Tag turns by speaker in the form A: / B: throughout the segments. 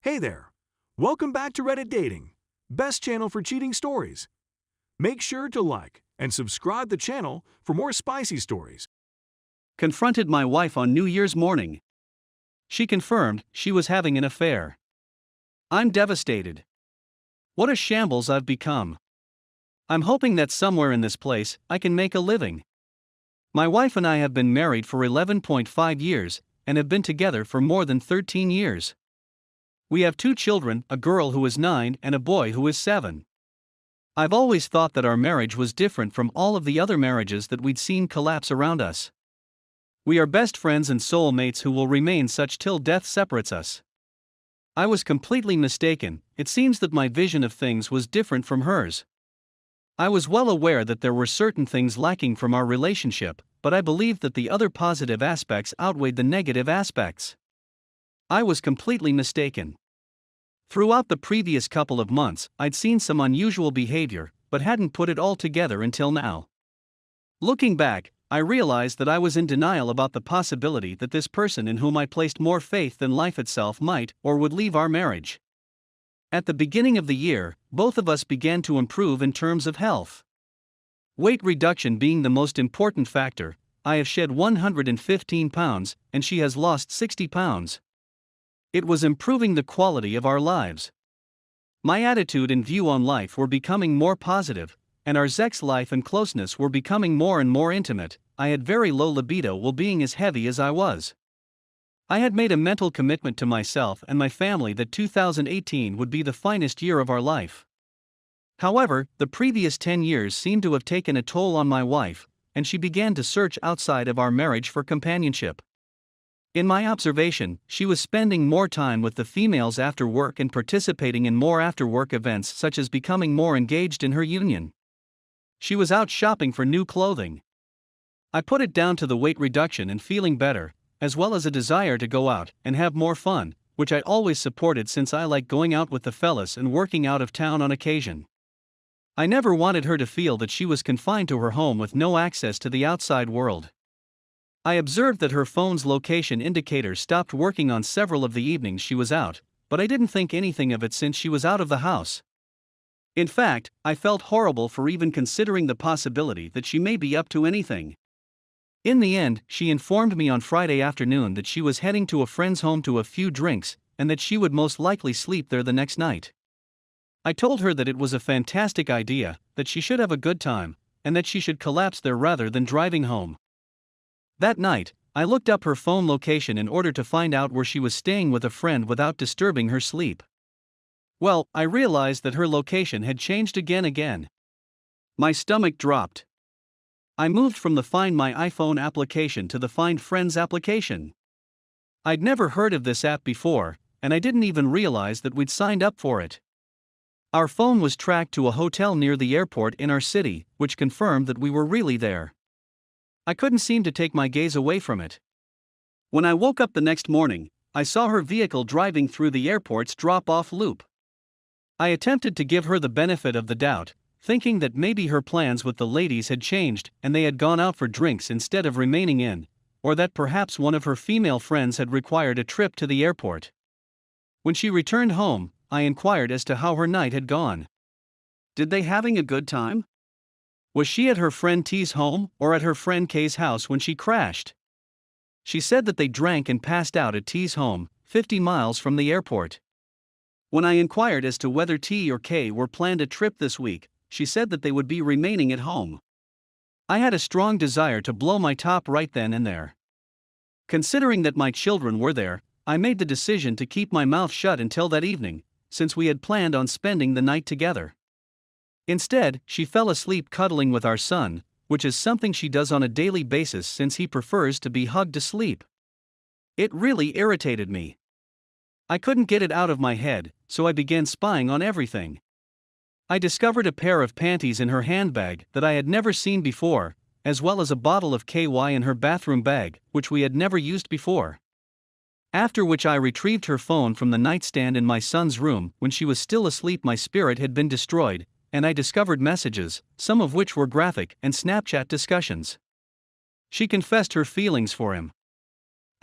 A: Hey there! Welcome back to Reddit Dating, best channel for cheating stories. Make sure to like and subscribe the channel for more spicy stories.
B: Confronted my wife on New Year's morning. She confirmed she was having an affair. I'm devastated. What a shambles I've become. I'm hoping that somewhere in this place I can make a living. My wife and I have been married for 11.5 years and have been together for more than 13 years. We have 2 children, a girl who is 9 and a boy who is 7. I've always thought that our marriage was different from all of the other marriages that we'd seen collapse around us. We are best friends and soulmates who will remain such till death separates us. I was completely mistaken. It seems that my vision of things was different from hers. I was well aware that there were certain things lacking from our relationship, but I believed that the other positive aspects outweighed the negative aspects. I was completely mistaken. Throughout the previous couple of months, I'd seen some unusual behavior, but hadn't put it all together until now. Looking back, I realized that I was in denial about the possibility that this person in whom I placed more faith than life itself might or would leave our marriage. At the beginning of the year, both of us began to improve in terms of health. Weight reduction being the most important factor, I have shed 115 pounds, and she has lost 60 pounds. It was improving the quality of our lives. My attitude and view on life were becoming more positive, and our sex life and closeness were becoming more and more intimate. I had very low libido while being as heavy as I was. I had made a mental commitment to myself and my family that 2018 would be the finest year of our life. However, the previous 10 years seemed to have taken a toll on my wife, and she began to search outside of our marriage for companionship. In my observation, she was spending more time with the females after work and participating in more after-work events, such as becoming more engaged in her union. She was out shopping for new clothing. I put it down to the weight reduction and feeling better, as well as a desire to go out and have more fun, which I always supported since I like going out with the fellas and working out of town on occasion. I never wanted her to feel that she was confined to her home with no access to the outside world. I observed that her phone's location indicator stopped working on several of the evenings she was out, but I didn't think anything of it since she was out of the house. In fact, I felt horrible for even considering the possibility that she may be up to anything. In the end, she informed me on Friday afternoon that she was heading to a friend's home to a few drinks, and that she would most likely sleep there the next night. I told her that it was a fantastic idea, that she should have a good time, and that she should collapse there rather than driving home. That night, I looked up her phone location in order to find out where she was staying with a friend without disturbing her sleep. Well, I realized that her location had changed again. My stomach dropped. I moved from the Find My iPhone application to the Find Friends application. I'd never heard of this app before, and I didn't even realize that we'd signed up for it. Our phone was tracked to a hotel near the airport in our city, which confirmed that we were really there. I couldn't seem to take my gaze away from it. When I woke up the next morning, I saw her vehicle driving through the airport's drop-off loop. I attempted to give her the benefit of the doubt, thinking that maybe her plans with the ladies had changed and they had gone out for drinks instead of remaining in, or that perhaps one of her female friends had required a trip to the airport. When she returned home, I inquired as to how her night had gone. Did they having a good time? Was she at her friend T's home or at her friend K's house when she crashed? She said that they drank and passed out at T's home, 50 miles from the airport. When I inquired as to whether T or K were planned a trip this week, she said that they would be remaining at home. I had a strong desire to blow my top right then and there. Considering that my children were there, I made the decision to keep my mouth shut until that evening, since we had planned on spending the night together. Instead, she fell asleep cuddling with our son, which is something she does on a daily basis since he prefers to be hugged to sleep. It really irritated me. I couldn't get it out of my head, so I began spying on everything. I discovered a pair of panties in her handbag that I had never seen before, as well as a bottle of KY in her bathroom bag, which we had never used before. After which I retrieved her phone from the nightstand in my son's room. When she was still asleep, my spirit had been destroyed, and I discovered messages, some of which were graphic, and Snapchat discussions. She confessed her feelings for him.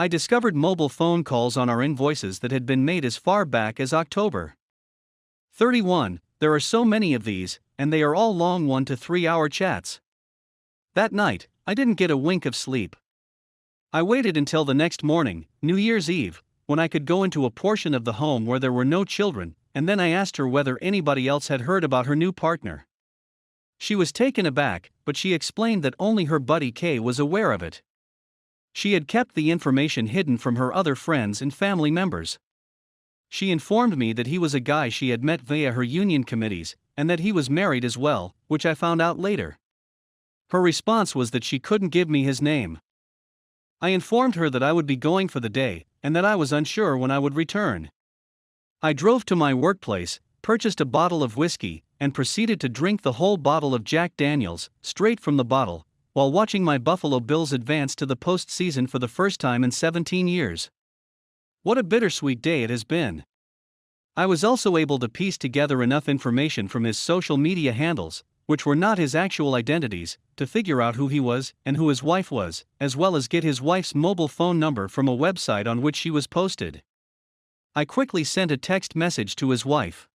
B: I discovered mobile phone calls on our invoices that had been made as far back as October 31. There are so many of these, and they are all long 1 to 3 hour chats. That night, I didn't get a wink of sleep. I waited until the next morning, New Year's Eve, when I could go into a portion of the home where there were no children, and then I asked her whether anybody else had heard about her new partner. She was taken aback, but she explained that only her buddy Kay was aware of it. She had kept the information hidden from her other friends and family members. She informed me that he was a guy she had met via her union committees, and that he was married as well, which I found out later. Her response was that she couldn't give me his name. I informed her that I would be going for the day, and that I was unsure when I would return. I drove to my workplace, purchased a bottle of whiskey, and proceeded to drink the whole bottle of Jack Daniels, straight from the bottle, while watching my Buffalo Bills advance to the postseason for the first time in 17 years. What a bittersweet day it has been. I was also able to piece together enough information from his social media handles, which were not his actual identities, to figure out who he was and who his wife was, as well as get his wife's mobile phone number from a website on which she was posted. I quickly sent a text message to his wife.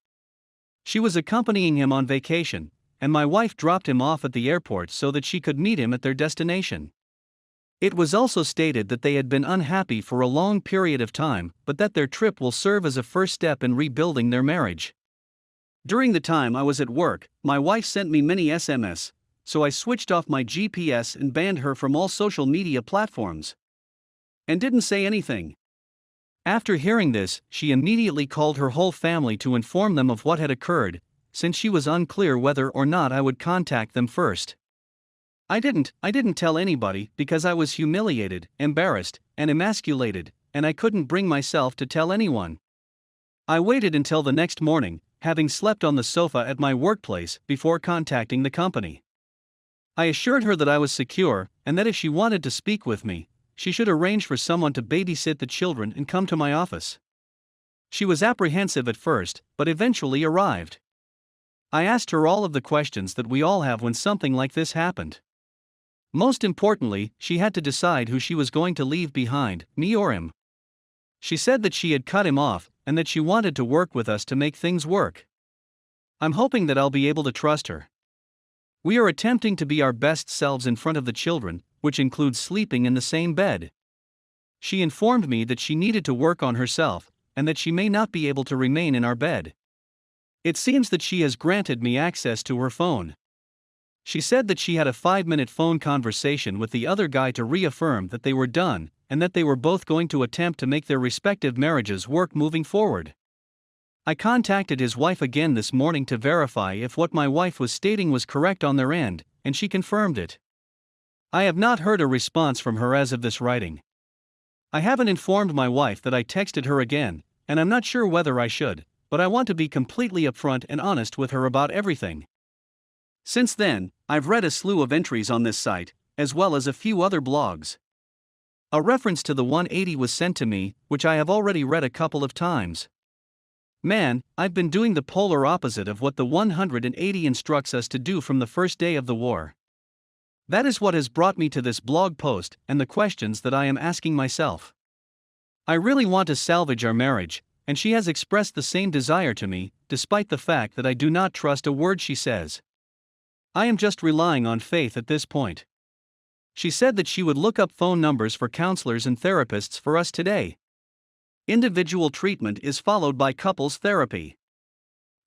B: She was accompanying him on vacation, and my wife dropped him off at the airport so that she could meet him at their destination. It was also stated that they had been unhappy for a long period of time, but that their trip will serve as a first step in rebuilding their marriage. During the time I was at work, my wife sent me many SMS, so I switched off my GPS and banned her from all social media platforms. And didn't say anything. After hearing this, she immediately called her whole family to inform them of what had occurred, since she was unclear whether or not I would contact them first. I didn't tell anybody because I was humiliated, embarrassed, and emasculated, and I couldn't bring myself to tell anyone. I waited until the next morning, having slept on the sofa at my workplace, before contacting the company. I assured her that I was secure, and that if she wanted to speak with me, she should arrange for someone to babysit the children and come to my office. She was apprehensive at first, but eventually arrived. I asked her all of the questions that we all have when something like this happened. Most importantly, she had to decide who she was going to leave behind, me or him. She said that she had cut him off, and that she wanted to work with us to make things work. I'm hoping that I'll be able to trust her. We are attempting to be our best selves in front of the children, which includes sleeping in the same bed. She informed me that she needed to work on herself, and that she may not be able to remain in our bed. It seems that she has granted me access to her phone. She said that she had a 5-minute phone conversation with the other guy to reaffirm that they were done, and that they were both going to attempt to make their respective marriages work moving forward. I contacted his wife again this morning to verify if what my wife was stating was correct on their end, and she confirmed it. I have not heard a response from her as of this writing. I haven't informed my wife that I texted her again, and I'm not sure whether I should, but I want to be completely upfront and honest with her about everything. Since then, I've read a slew of entries on this site, as well as a few other blogs. A reference to the 180 was sent to me, which I have already read a couple of times. Man, I've been doing the polar opposite of what the 180 instructs us to do from the first day of the war. That is what has brought me to this blog post and the questions that I am asking myself. I really want to salvage our marriage, and she has expressed the same desire to me, despite the fact that I do not trust a word she says. I am just relying on faith at this point. She said that she would look up phone numbers for counselors and therapists for us today. Individual treatment is followed by couples therapy.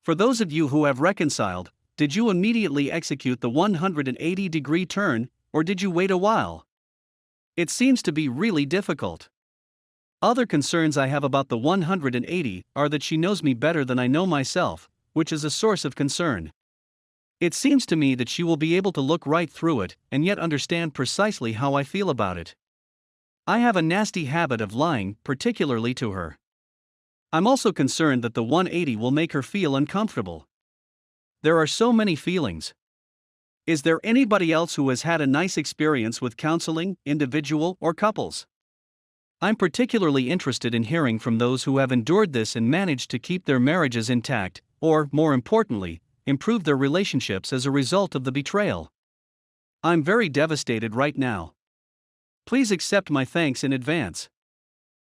B: For those of you who have reconciled, did you immediately execute the 180-degree turn, or did you wait a while? It seems to be really difficult. Other concerns I have about the 180 are that she knows me better than I know myself, which is a source of concern. It seems to me that she will be able to look right through it and yet understand precisely how I feel about it. I have a nasty habit of lying, particularly to her. I'm also concerned that the 180 will make her feel uncomfortable. There are so many feelings. Is there anybody else who has had a nice experience with counseling, individual or couples? I'm particularly interested in hearing from those who have endured this and managed to keep their marriages intact, or, more importantly, improve their relationships as a result of the betrayal. I'm very devastated right now. Please accept my thanks in advance.